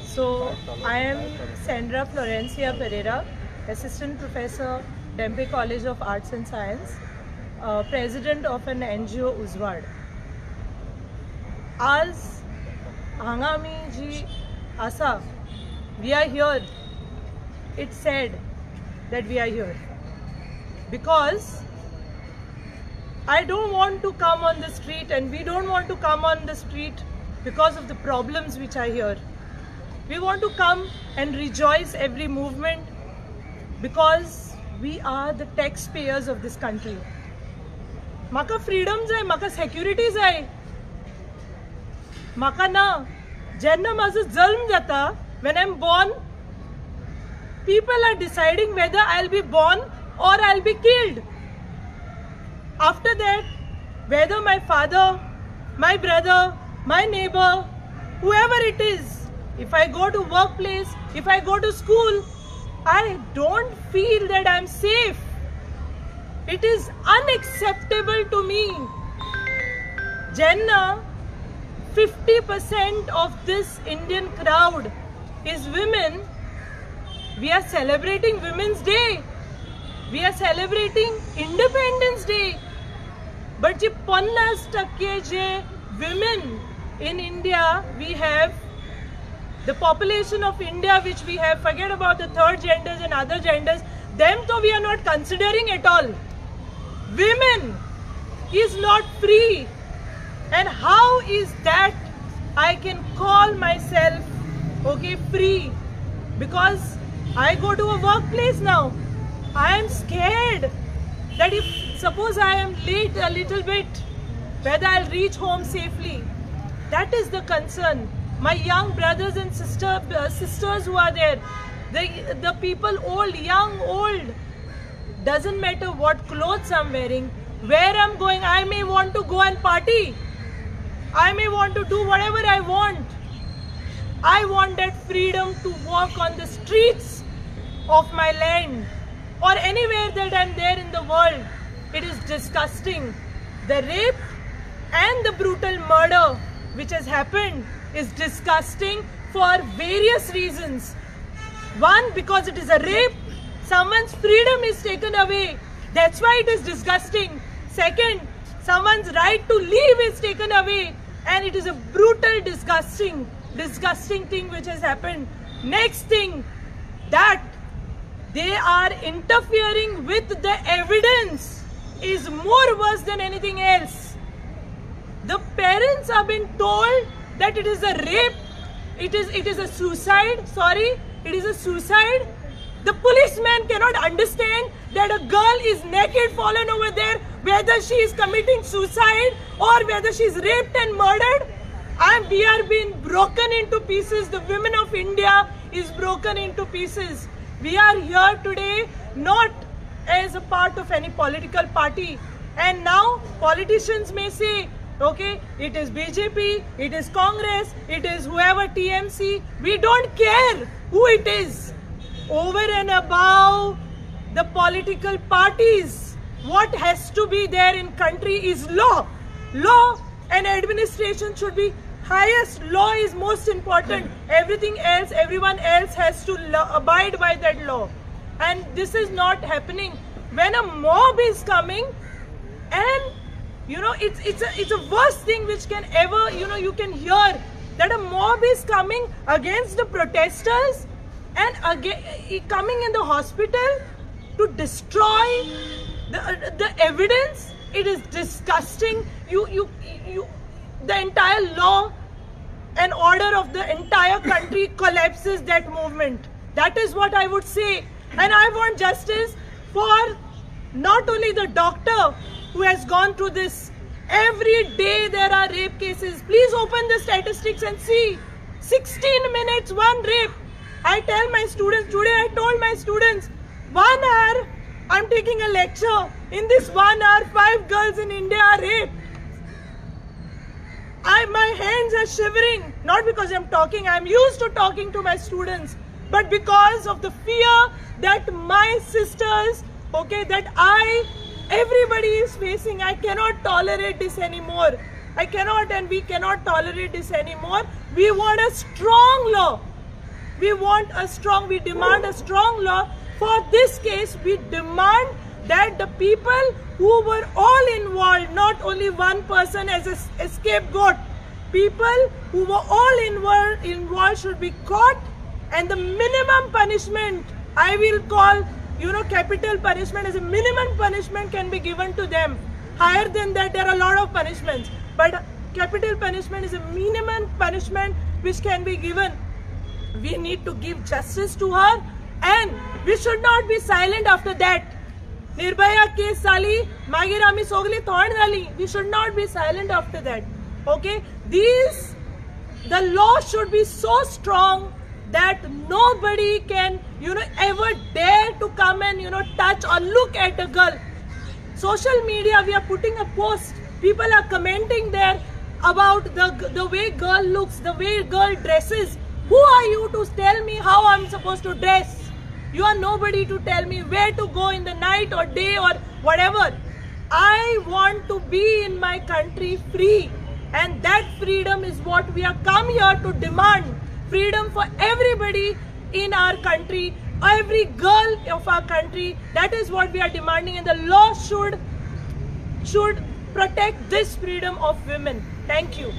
So I am Sandra Florencia Pereira, Assistant Professor, Dempe College of Arts and Science, President of an NGO Uzwad. आज हांगा आमी जी आसा, we are here. It's said that we are here because I don't want to come on the street, and we don't want to come on the street because of the problems which are here. We want to come and rejoice every movement because we are the taxpayers of this country. Maka freedom jai, maka security jai. Maka na, jenna mazu zulm jata, when I'm born, people are deciding whether I'll be born or I'll be killed. After that, whether my father, my brother, my neighbor, whoever it is, if I go to workplace, if I go to school, I don't feel that I'm safe. It is unacceptable to me. Jenna, 50% of this Indian crowd is women. We are celebrating Women's Day. We are celebrating Independence Day. But je 50% je women in India, we have the population of India which we have, forget about the third genders and other genders, them though we are not considering at all. Women is not free. And how is that I can call myself, okay, free? Because I go to a workplace now. I am scared that if suppose I am late a little bit, whether I'll reach home safely. That is the concern. My young brothers and sisters who are there, the people old, young, old, doesn't matter what clothes I'm wearing, where I'm going. I may want to go and party. I may want to do whatever I want. I want that freedom to walk on the streets of my land or anywhere that I'm there in the world. It is disgusting. The rape and the brutal murder which has happened is disgusting for various reasons. One, because it is a rape, someone's freedom is taken away. That's why it is disgusting. Second, someone's right to live is taken away, and it is a brutal, disgusting thing which has happened. Next thing, that they are interfering with the evidence is more worse than anything else. The parents have been told that it is a rape, it is a suicide, it is a suicide. The policeman cannot understand that a girl is naked, fallen over there, whether she is committing suicide or whether she is raped and murdered. And we are being broken into pieces. The women of India is broken into pieces. We are here today not as a part of any political party. And now politicians may say, okay, it is BJP, it is Congress, it is whoever, TMC. We don't care who it is. Over and above the political parties, what has to be there in country is law. Law and administration should be highest. Law is most important. Everything else, everyone else has to abide by that law. And this is not happening. When a mob is coming, and you know, it's a worst thing which can ever, you know, you can hear that a mob is coming against the protesters and again coming in the hospital to destroy the evidence. It is disgusting. The entire law and order of the entire country collapses that movement. That is what I would say. And I want justice for not only the doctor who has gone through this. Every day there are rape cases. Please open the statistics and see. 16 minutes, one rape. I tell my students, today I told my students, 1 hour I'm taking a lecture. In this 1 hour, 5 girls in India are raped. My hands are shivering, not because I'm talking, I'm used to talking to my students, but because of the fear that my sisters, okay, that everybody is facing. I cannot tolerate this anymore. I cannot, and we cannot tolerate this anymore. We want a strong law. we demand a strong law. For this case, we demand that the people who were all involved, not only one person as a scapegoat, people who were all involved should be caught, and the minimum punishment, I will call, capital punishment as a minimum punishment can be given to them. Higher than that, there are a lot of punishments, but capital punishment is a minimum punishment which can be given. We need to give justice to her, and we should not be silent after that. Nirbhaya case sali, magir ami sogli thorn zali. We should not be silent after that. Okay? The law should be so strong that nobody can, ever dare to come and, touch or look at a girl. Social media, we are putting a post. People are commenting there about the way girl looks, the way girl dresses. Who are you to tell me how I'm supposed to dress? You are nobody to tell me where to go in the night or day or whatever. I want to be in my country free, and that freedom is what we have come here to demand. Freedom for everybody in our country, every girl of our country. That is what we are demanding, and the law should protect this freedom of women. Thank you.